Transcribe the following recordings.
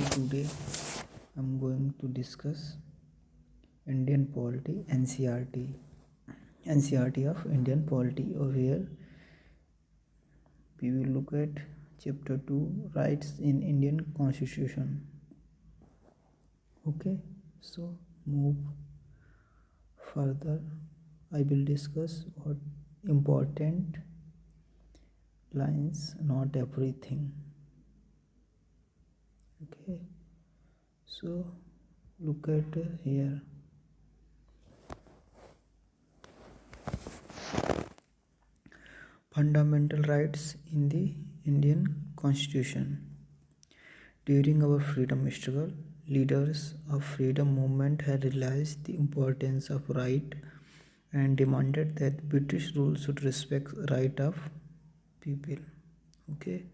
Today I'm going to discuss Indian polity NCERT of Indian polity. Over here we will look at chapter 2 rights in Indian constitution. Okay, so move further. I will discuss what important lines, not everything. Okay, so look at here. Fundamental rights in the Indian Constitution. During our freedom struggle, leaders of freedom movement had realized the importance of right and demanded that British rule should respect right of people. Okay.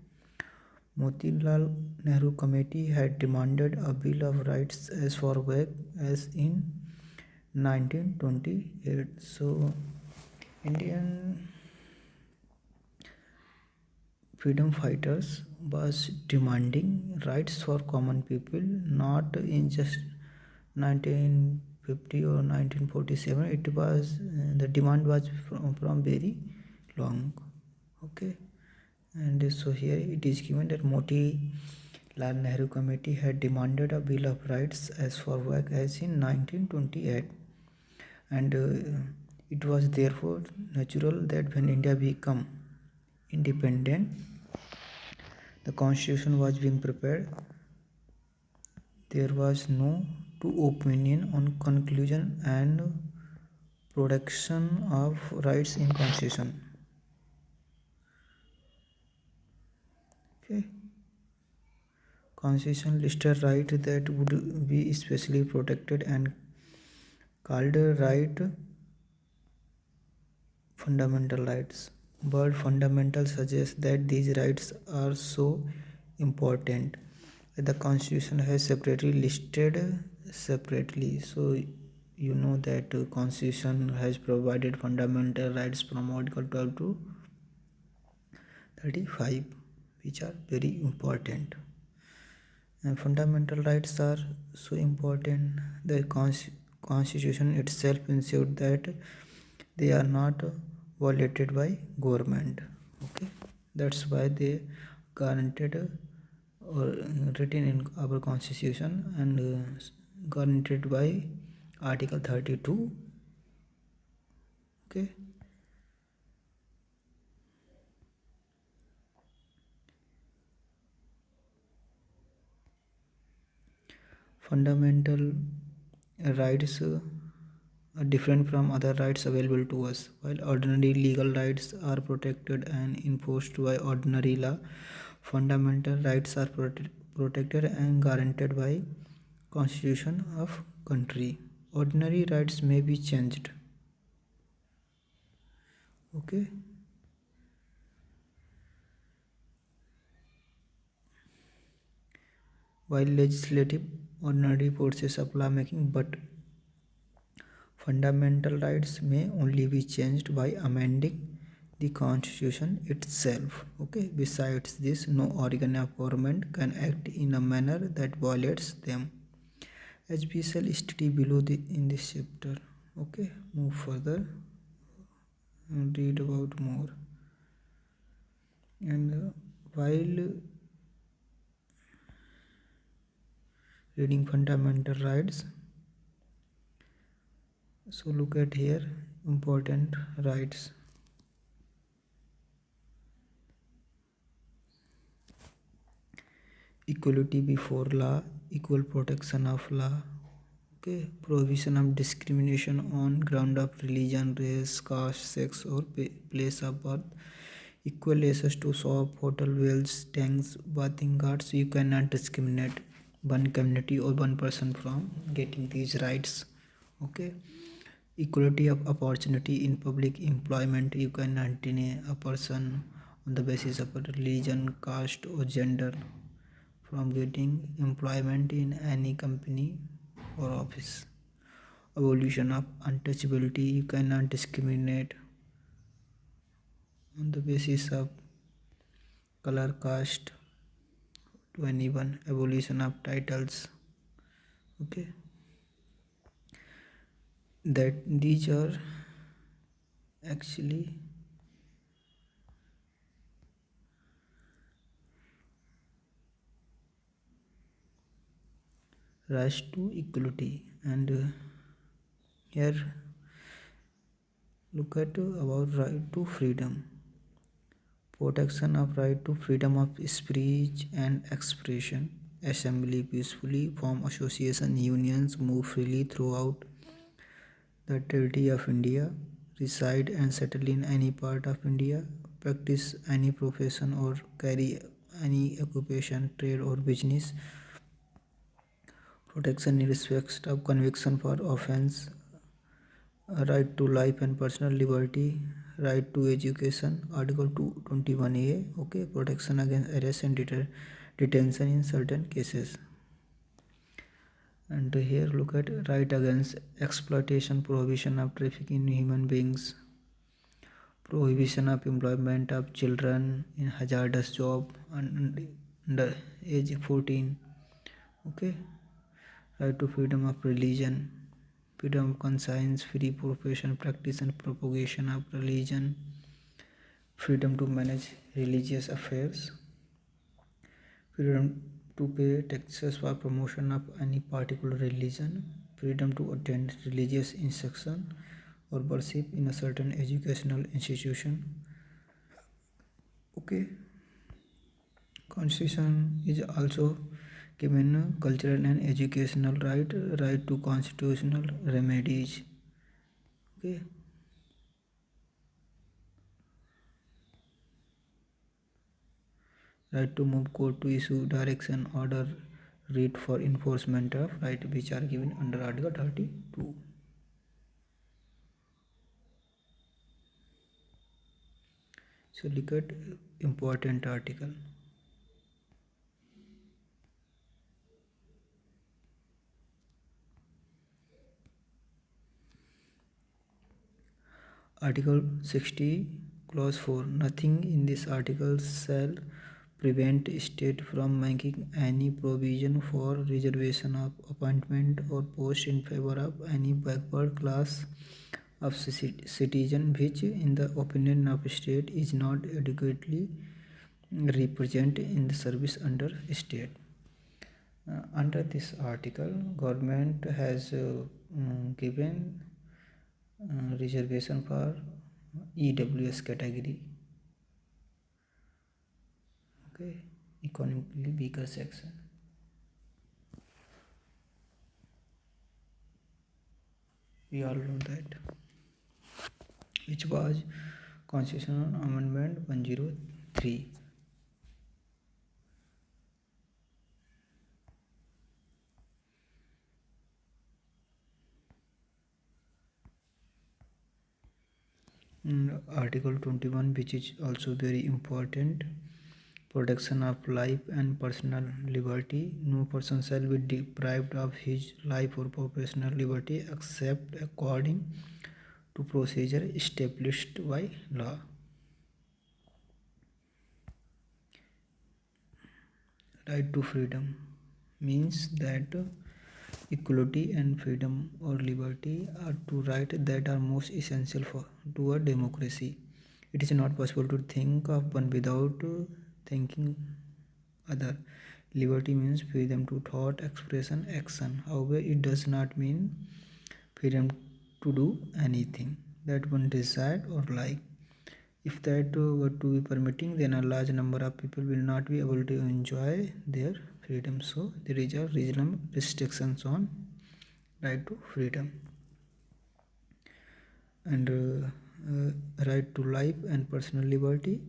Motilal Nehru Committee had demanded a Bill of Rights as far back as in 1928. So Indian freedom fighters was demanding rights for common people, not in just 1950 or 1947. It was the demand was from very long. Okay, and so here it is given that Motilal Nehru Committee had demanded a Bill of Rights as far back as in 1928, and it was therefore natural that when India became independent, the constitution was being prepared. There was no two opinion on conclusion and protection of rights in constitution. Okay. Constitution listed right that would be especially protected and called right fundamental rights. But fundamental suggests that these rights are so important that the constitution has separately listed separately. So you know that constitution has provided fundamental rights from article 12 to 35, which are very important. And fundamental rights are so important. The constitution itself ensured that they are not violated by government. Okay, that's why they guaranteed or written in our constitution and guaranteed by article 32. Okay, fundamental rights are different from other rights available to us. While ordinary legal rights are protected and enforced by ordinary law, fundamental rights are protected and guaranteed by constitution of country. Ordinary rights may be changed. Okay. While legislative ordinary forces of law making, but fundamental rights may only be changed by amending the constitution itself. Okay. Besides this, no organ of government can act in a manner that violates them, as we shall study below in this chapter. Okay, move further and read about more. And while reading fundamental rights, so look at here important rights. Equality before law, equal protection of law. Okay, prohibition of discrimination on ground of religion, race, caste, sex, or place of birth. Equal access to shop, hotel, wells, tanks, bathing ghats. You cannot discriminate one community or one person from getting these rights. Okay. Equality of opportunity in public employment. You cannot deny a person on the basis of religion, caste, or gender from getting employment in any company or office. Abolition of untouchability. You cannot discriminate on the basis of color, caste, to anyone. Abolition of titles. Okay, that these are actually rise to equality. And here look at about right to freedom. Protection of right to freedom of speech and expression. Assembly peacefully, form association, unions, move freely throughout the territory of India, reside and settle in any part of India, practice any profession or carry any occupation, trade or business. Protection in respect of conviction for offence, right to life and personal liberty, right to education, Article 221A. Okay, protection against arrest and detention in certain cases. And here look at right against exploitation, prohibition of trafficking in human beings, prohibition of employment of children in hazardous job under age 14. Okay, right to freedom of religion, freedom of conscience, free profession, practice and propagation of religion, freedom to manage religious affairs, freedom to pay taxes for promotion of any particular religion, freedom to attend religious instruction or worship in a certain educational institution. Okay, constitution is also given cultural and educational right to constitutional remedies. Okay, right to move court to issue direction order, writ for enforcement of right which are given under Article 32. So look at important article. Article 60, Clause 4. Nothing in this article shall prevent state from making any provision for reservation of appointment or post in favor of any backward class of citizen which, in the opinion of state, is not adequately represented in the service under state. Under this article, government has given reservation for EWS category. Okay, economically weaker section. We all know that, which was Constitutional Amendment 103. Article 21, which is also very important, protection of life and personal liberty. No person shall be deprived of his life or professional liberty except according to procedure established by law. Right to freedom means that equality and freedom or liberty are two rights that are most essential to a democracy. It is not possible to think of one without thinking other. Liberty means freedom to thought, expression, action. However, it does not mean freedom to do anything that one desire or like. If that were to be permitting, then a large number of people will not be able to enjoy their freedom. So there is a reasonable restrictions on right to freedom. And right to life and personal liberty.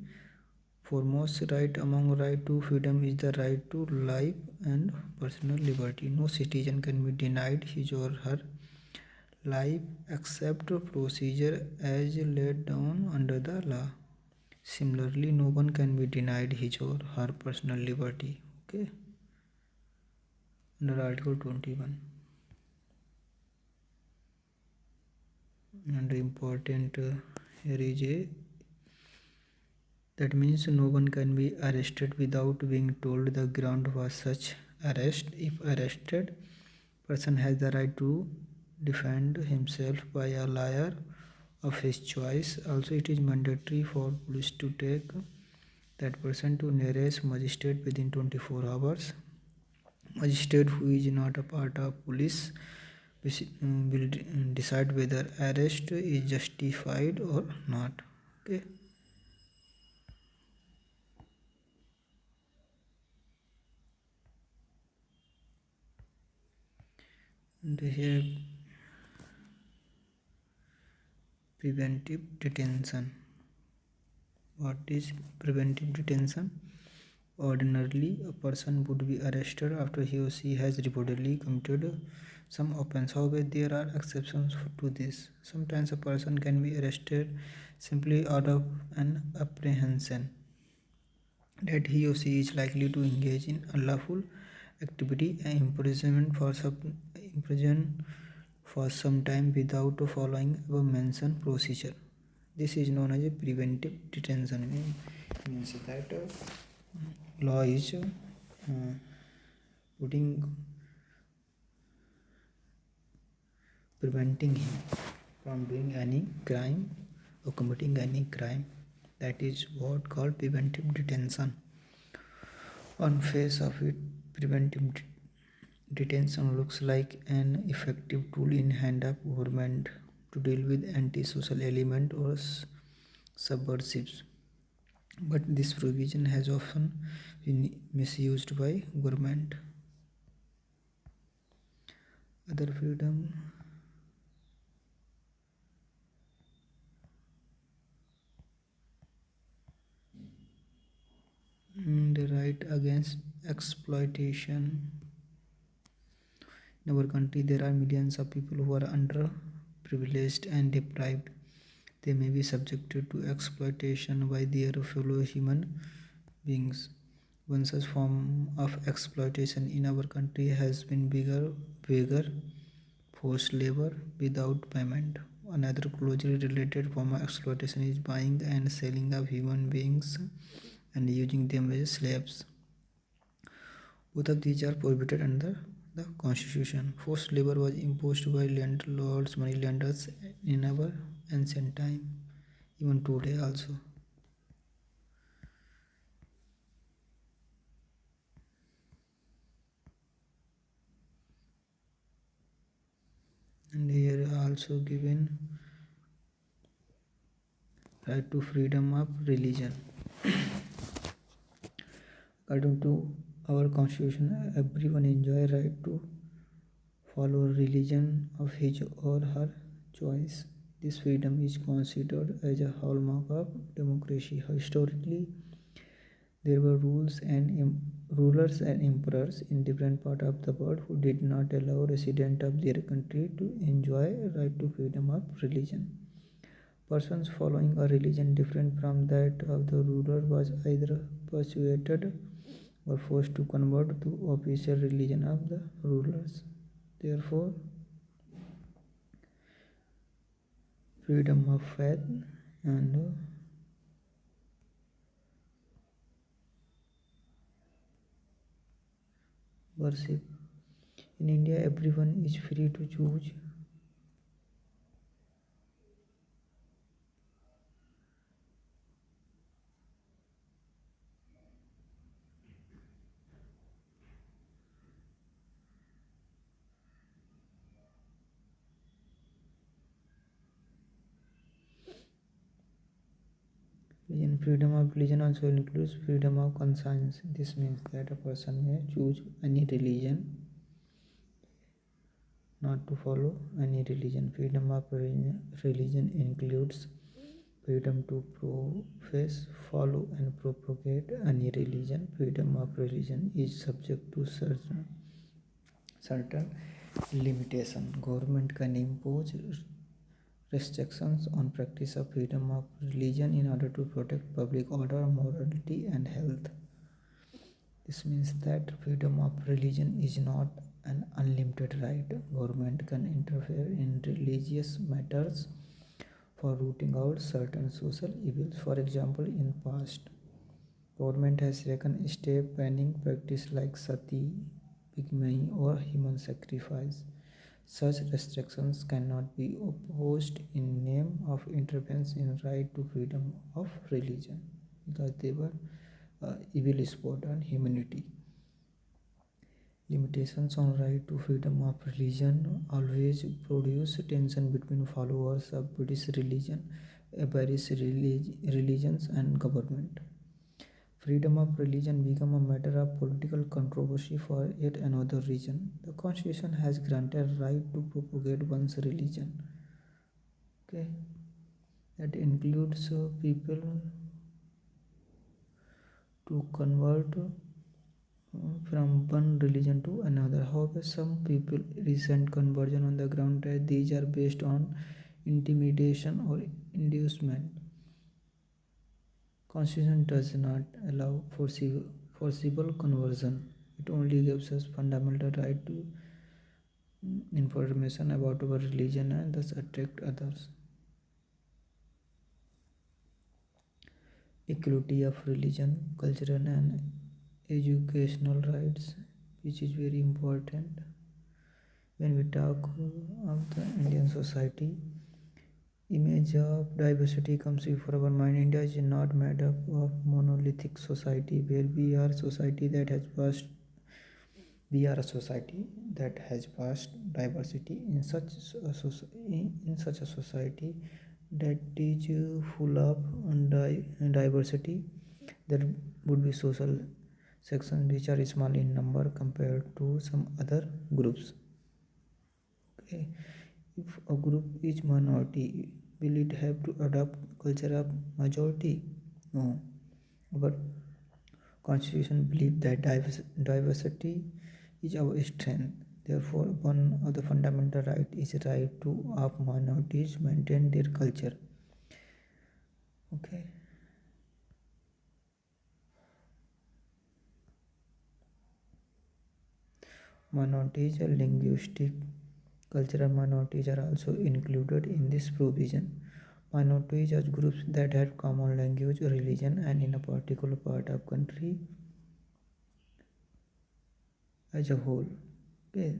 Foremost right among right to freedom is the right to life and personal liberty. No citizen can be denied his or her life except procedure as laid down under the law. Similarly, no one can be denied his or her personal liberty. Okay, under Article 21. And important here is a That means no one can be arrested without being told the ground for such arrest. If arrested, person has the right to defend himself by a lawyer of his choice. Also, it is mandatory for police to take that person to nearest magistrate within 24 hours. Magistrate who is not a part of police will decide whether arrest is justified or not. Okay. And here preventive detention. What is preventive detention? Ordinarily, a person would be arrested after he or she has reportedly committed some offense. However, there are exceptions to this. Sometimes a person can be arrested simply out of an apprehension that he or she is likely to engage in unlawful activity and imprisonment for some time without following above mentioned procedure. This is known as a preventive detention. It means that law is preventing him from doing any crime or committing any crime. That is what called preventive detention. On face of it, preventive detention looks like an effective tool in hand of government to deal with antisocial element or subversives. But this provision has often been misused by government. Other freedom. The right against exploitation. In our country, there are millions of people who are underprivileged and deprived. They may be subjected to exploitation by their fellow human beings. One such form of exploitation in our country has been beggar, forced labor without payment. Another closely related form of exploitation is buying and selling of human beings and using them as slaves. Both of these are prohibited under the Constitution. Forced labor was imposed by landlords, money lenders in our ancient time, even today also. And here also given right to freedom of religion. According to our constitution, everyone enjoy right to follow religion of his or her choice. This freedom is considered as a hallmark of democracy. Historically, there were rulers and emperors in different parts of the world who did not allow residents of their country to enjoy right to freedom of religion. Persons following a religion different from that of the ruler was either persuaded or forced to convert to official religion of the rulers. Therefore, freedom of faith and worship. In India, everyone is free to choose religion. Freedom of religion also includes freedom of conscience. This means that a person may choose any religion, not to follow any religion. Freedom of religion includes freedom to profess, follow, and propagate any religion. Freedom of religion is subject to certain limitation. Government can impose restrictions on practice of freedom of religion in order to protect public order, morality, and health. This means that freedom of religion is not an unlimited right. Government can interfere in religious matters for rooting out certain social evils. For example, in past, government has taken step banning practice like sati, bigamy, or human sacrifice. Such restrictions cannot be opposed in name of interference in right to freedom of religion because they were evil sport on humanity. Limitations on right to freedom of religion always produce tension between followers of Buddhist religion, various religions, and government. Freedom of religion become a matter of political controversy for yet another reason. The Constitution has granted right to propagate one's religion. Okay, that includes people to convert from one religion to another. However, some people resent conversion on the ground that these are based on intimidation or inducement. Constitution does not allow forcible conversion. It only gives us fundamental right to information about our religion and thus attract others. Equality of religion, cultural and educational rights, which is very important when we talk of the Indian society. Image of diversity comes before our mind. India is not made up of monolithic society where we are a society that has diversity in such a society that is full of diversity. There would be social sections which are small in number compared to some other groups. Okay, if a group is minority, will it have to adopt culture of majority? No. But Constitution believes that diversity is our strength. Therefore, one of the fundamental rights is right to of minorities maintain their culture. Okay. Minorities and linguistic cultural minorities are also included in this provision. Minorities are groups that have common language, religion, and in a particular part of country as a whole. Okay.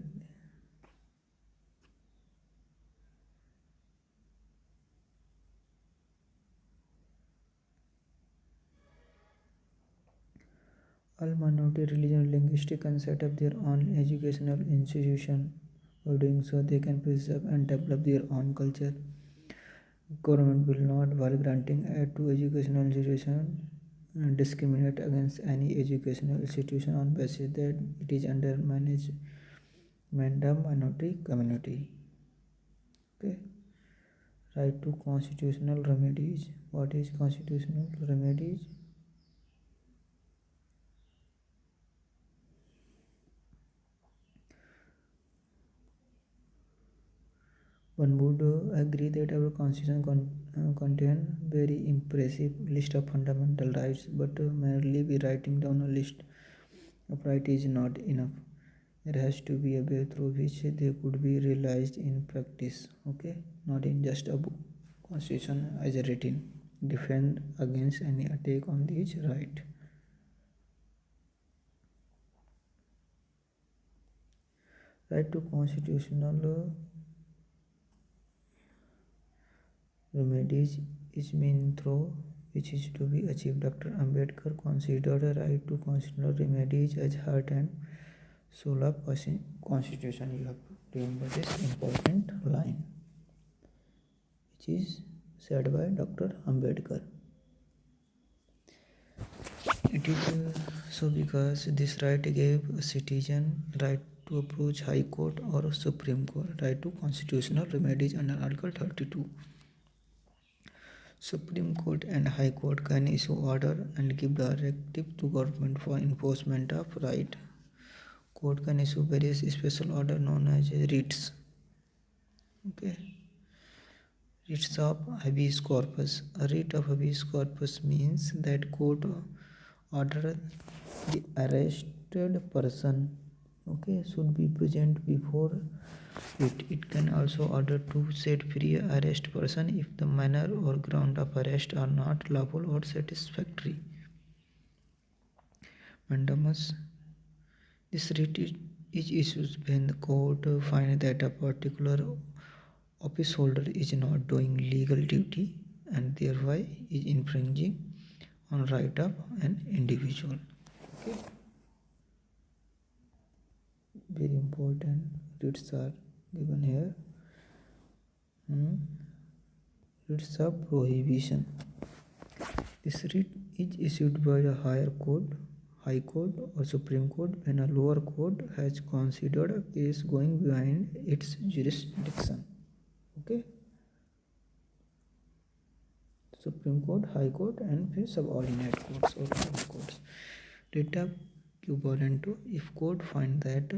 All minority religion linguistic can set up their own educational institution. By doing so, they can preserve and develop their own culture. Government will not, while granting aid to educational institution, discriminate against any educational institution on basis that it is under management of minority community. Okay. Right to constitutional remedies. What is constitutional remedies? One would agree that our constitution contains very impressive list of fundamental rights, but merely be writing down a list of rights is not enough. There has to be a way through which they could be realized in practice. Okay, not in just a book. Constitution as a written defend against any attack on these right. Right to constitutional remedies is mean through which is to be achieved. Dr. Ambedkar considered the right to constitutional remedies as heart and soul of constitution. You have to remember this important line, which is said by Dr. Ambedkar. It is so because this right gave a citizen right to approach High Court or Supreme Court, right to constitutional remedies under Article 32. Supreme Court and High Court can issue order and give directive to government for enforcement of right. Court can issue various special order known as writs. Okay. Writs of habeas corpus. A writ of habeas corpus means that court order the arrested person okay, should be present before it. It can also order to set free arrest person if the manner or ground of arrest are not lawful or satisfactory. Mandamus. This writ is issued when the court finds that a particular office holder is not doing legal duty and thereby is infringing on right of an individual. Okay. Very important writs are given here. Writs of prohibition. This writ is issued by the High Court or Supreme Court when a lower court has considered a case going beyond its jurisdiction. Okay. Supreme Court, High Court, and फिर subordinate courts or lower courts. Writ of quo warranto. If court find that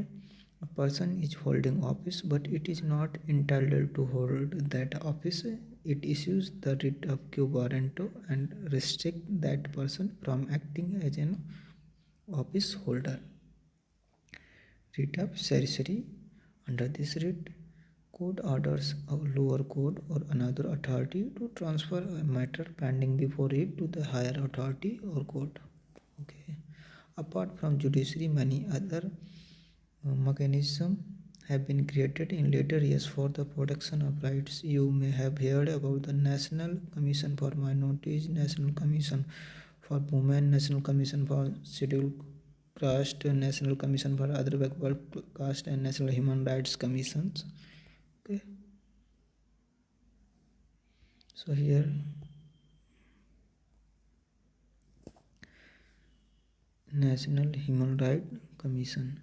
a person is holding office but it is not entitled to hold that office, it issues the writ of quo warranto and restrict that person from acting as an office holder. Writ of certiorari. Under this writ, court orders a lower court or another authority to transfer a matter pending before it to the higher authority or court. Okay. Apart from judiciary, many other mechanisms have been created in later years for the protection of rights. You may have heard about the National Commission for Minorities, National Commission for Women, National Commission for Scheduled Caste, National Commission for Other Backward Caste, and National Human Rights Commissions. Okay. So here National Human Rights Commission.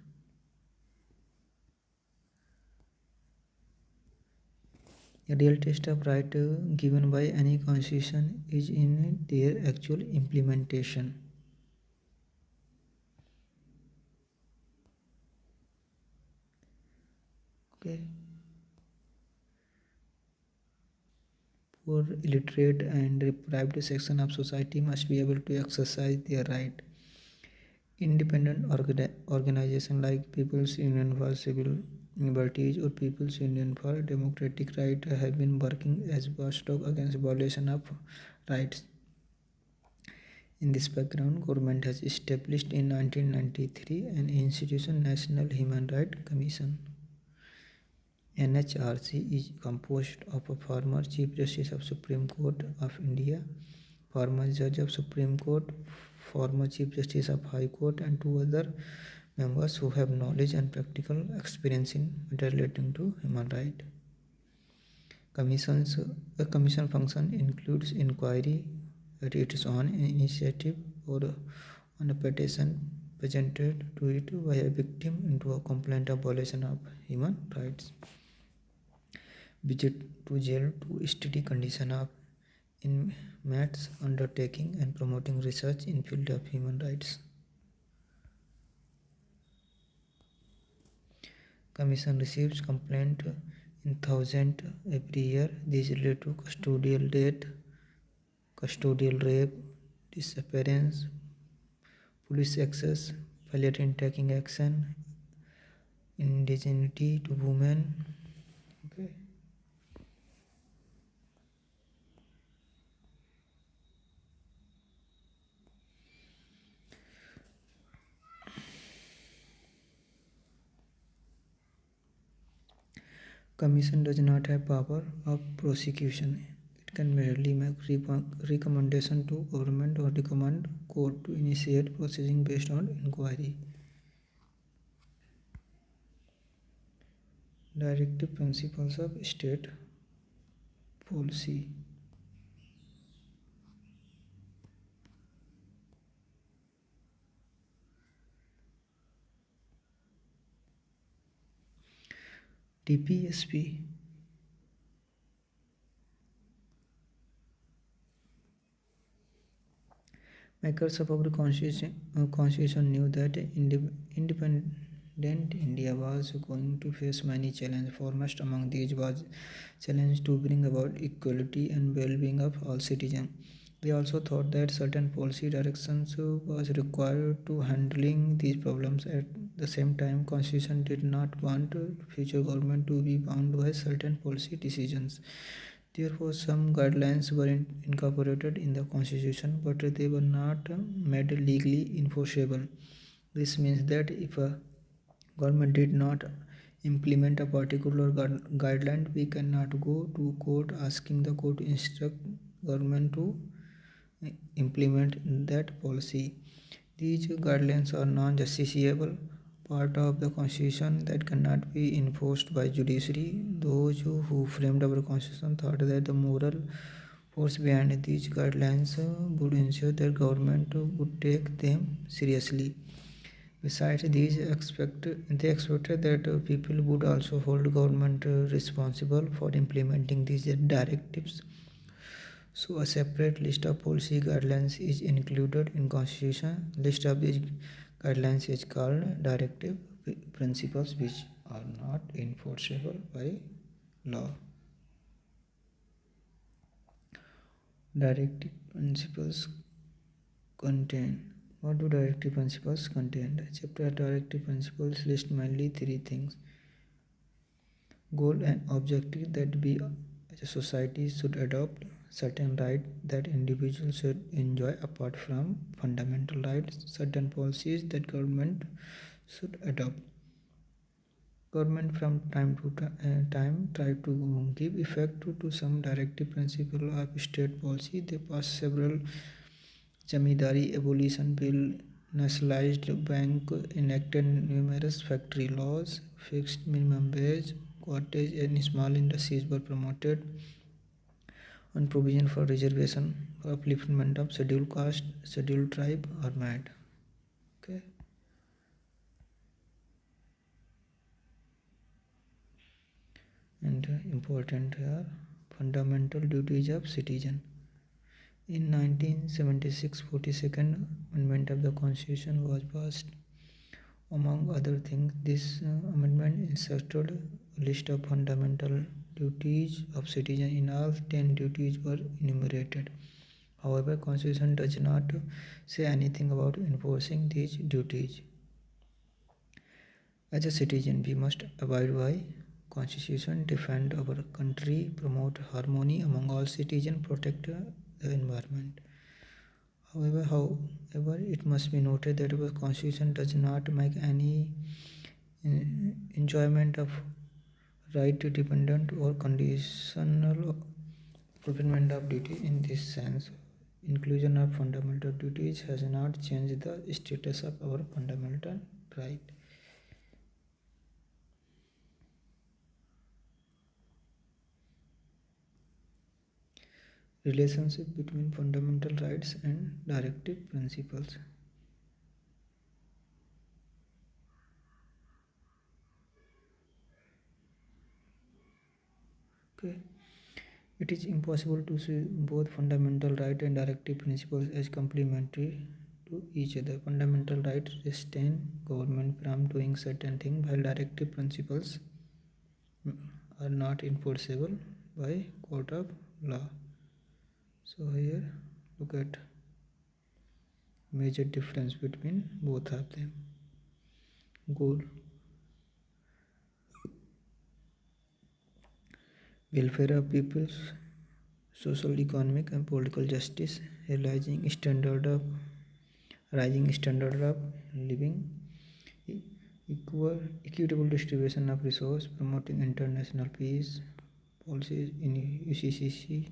A real test of right given by any constitution is in their actual implementation. Okay. Poor, illiterate, and deprived section of society must be able to exercise their right. Independent organizations like People's Union for Civil Liberties or People's Union for Democratic Rights have been working as watchdog against violation of rights. In this background, government has established in 1993 an institution, National Human Rights Commission. NHRC is composed of a former Chief Justice of Supreme Court of India, former Judge of Supreme Court, former Chief Justice of High Court, and two other members who have knowledge and practical experience in matter relating to human rights. A commission function includes inquiry at its own initiative or on a petition presented to it by a victim into a complaint of violation of human rights. Visit to jail to study condition of inmates, undertaking and promoting research in field of human rights. Commission receives complaint in thousands every year. These relate to custodial death, custodial rape, disappearance, police access, failure in taking action, indigeneity to women. Okay. Commission does not have power of prosecution. It can merely make recommendation to government or recommend court to initiate proceeding based on inquiry. Directive principles of state policy. TPSP. Makers of our constitution knew that independent India was going to face many challenges. Foremost among these was challenge to bring about equality and well-being of all citizens. They also thought that certain policy directions was required to handling these problems. At the same time, Constitution did not want future government to be bound by certain policy decisions. Therefore, some guidelines were incorporated in the Constitution, but they were not made legally enforceable. This means that if a government did not implement a particular guideline, we cannot go to court asking the court to instruct government to implement that policy. These guidelines are non-justiciable part of the constitution that cannot be enforced by judiciary. Those who framed our constitution thought that the moral force behind these guidelines would ensure that government would take them seriously. Besides, they expected that people would also hold government responsible for implementing these directives. So a separate list of policy guidelines is included in Constitution. List of these guidelines is called directive principles, which are not enforceable by law. Directive principles contain. What do directive principles contain? The chapter directive principles list mainly three things: goal and objective that we as a society should adopt, certain rights that individuals should enjoy apart from fundamental rights, certain policies that government should adopt. Government from time to time try to give effect to some directive principle of state policy. They pass several Jamidari abolition bill, nationalized bank, enacted numerous factory laws, fixed minimum wage, cottage and small industries were promoted, and provision for reservation for upliftment of scheduled caste, scheduled tribe are made. Okay. And important here, fundamental duties of citizen. In 1976, 42nd Amendment of the Constitution was passed. Among other things, this amendment inserted a list of fundamental duties of citizen. In all, 10 duties were enumerated. However, Constitution does not say anything about enforcing these duties. As a citizen, we must abide by Constitution, defend our country, promote harmony among all citizens, protect the environment. However, it must be noted that our Constitution does not make any enjoyment of right dependent or conditional fulfillment of duty. In this sense, inclusion of fundamental duties has not changed the status of our fundamental right. Relationship between fundamental rights and directive principles. Okay. It is impossible to see both fundamental right and directive principles as complementary to each other. Fundamental rights restrain government from doing certain things, while directive principles are not enforceable by court of law. So here look at major difference between both of them. Goal: welfare of peoples, social, economic and political justice, rising standard of living, equitable distribution of resource, promoting international peace, policies in UCCC,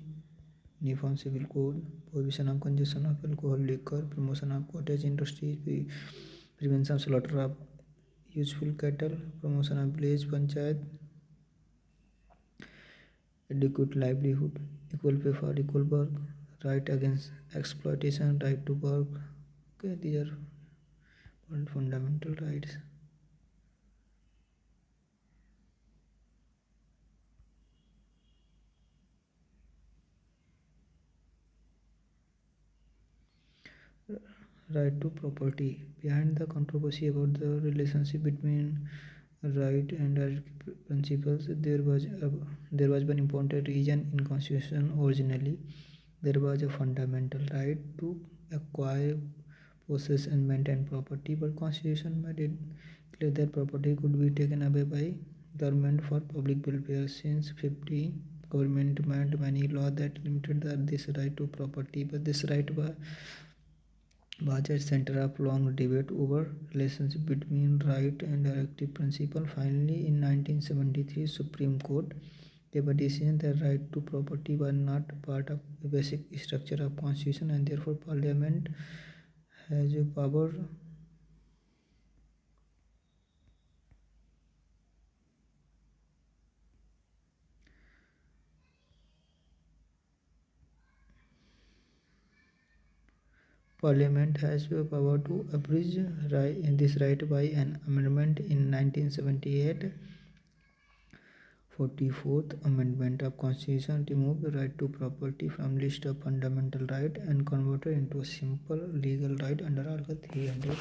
uniform civil code, prohibition of consumption of alcohol, liquor, promotion of cottage industry, prevention of slaughter of useful cattle, promotion of village panchayat, adequate livelihood, equal pay for equal work, right against exploitation, right to work. Okay, these are fundamental rights. Right to property. Behind the controversy about the relationship between right and principles, there was one important reason in Constitution. Originally, there was a fundamental right to acquire, possess, and maintain property, but Constitution made it declared that property could be taken away by government for public welfare. Since 50, government made many laws that limited this right to property, but this right was at center of long debate over relationship between right and directive principle. Finally, in 1973, Supreme Court gave a decision that right to property was not part of the basic structure of Constitution, and therefore Parliament has a power Parliament has the power to abridge this right by an amendment in 1978. 44th Amendment of Constitution removed the right to property from list of fundamental rights and converted into a simple legal right under Article 300.